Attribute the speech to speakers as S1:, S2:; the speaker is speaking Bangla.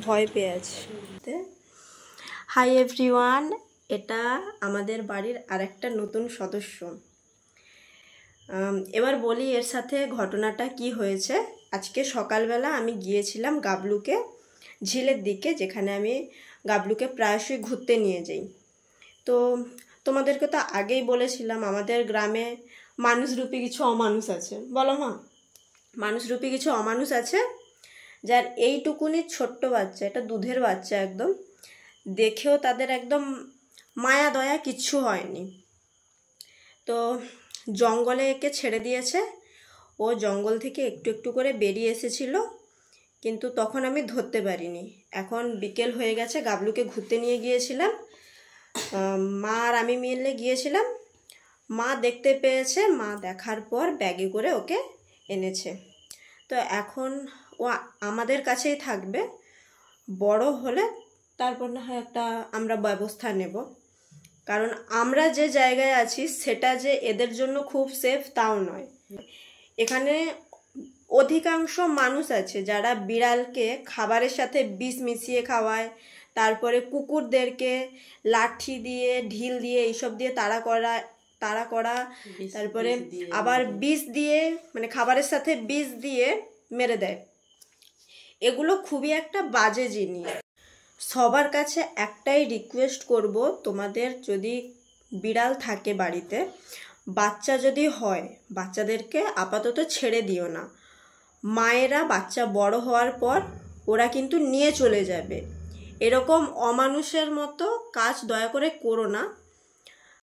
S1: ভয় পেয়ে আছে। হাই এভরিওয়ান, এটা আমাদের বাড়ির আরেকটা নতুন সদস্য। এবার বলি এর সাথে ঘটনাটা কি হয়েছে। আজকে সকালবেলা আমি গিয়েছিলাম গাবলুকে ঝিলের দিকে, যেখানে আমি গাবলুকে প্রায়শই ঘুরতে নিয়ে যাই। তো তোমাদেরকে তো আগেই বলেছিলাম আমাদের গ্রামে মানুষরূপী কিছু অমানুষ আছে। বলো মা, মানুষরূপী কিছু অমানুষ আছে, যার এইটুকুনি ছোট্ট বাচ্চা, এটা দুধের বাচ্চা একদম, দেখেও তাদের একদম মায়া দয়া কিচ্ছু হয়নি। তো জঙ্গলে একে ছেড়ে দিয়েছে। ও জঙ্গল থেকে একটু একটু করে বেরিয়ে এসেছিল, কিন্তু তখন আমি ধরতে পারিনি। এখন বিকেল হয়ে গেছে, গাবলুকে ঘুরতে নিয়ে গিয়েছিলাম, মা আর আমি মিলে গিয়েছিলাম। মা দেখতে পেয়েছে, মা দেখার পর ব্যাগে করে ওকে এনেছে। তো এখন ও আমাদের কাছেই থাকবে, বড় হলে তারপর না হয় একটা আমরা ব্যবস্থা নেব। কারণ আমরা যে জায়গায় আছি সেটা যে এদের জন্য খুব সেফ তাও নয়। এখানে অধিকাংশ মানুষ আছে যারা বিড়ালকে খাবারের সাথে বিষ মিশিয়ে খাওয়ায়, তারপরে কুকুরদেরকে লাঠি দিয়ে ঢিল দিয়ে এইসব দিয়ে তাড়া করা, তারপরে আবার বিষ দিয়ে, মানে খাবারের সাথে বিষ দিয়ে মেরে দেয়। এগুলো খুবই একটা বাজে জিনিস। সবার কাছে একটাই রিকোয়েস্ট করব, তোমাদের যদি বিড়াল থাকে বাড়িতে, বাচ্চা যদি হয়, বাচ্চাদেরকে আপাতত ছেড়ে দিও না। মায়েরা বাচ্চা বড় হওয়ার পর ওরা কিন্তু নিয়ে চলে যাবে। এরকম অমানুষের মতো কাজ দয়া করে করো না।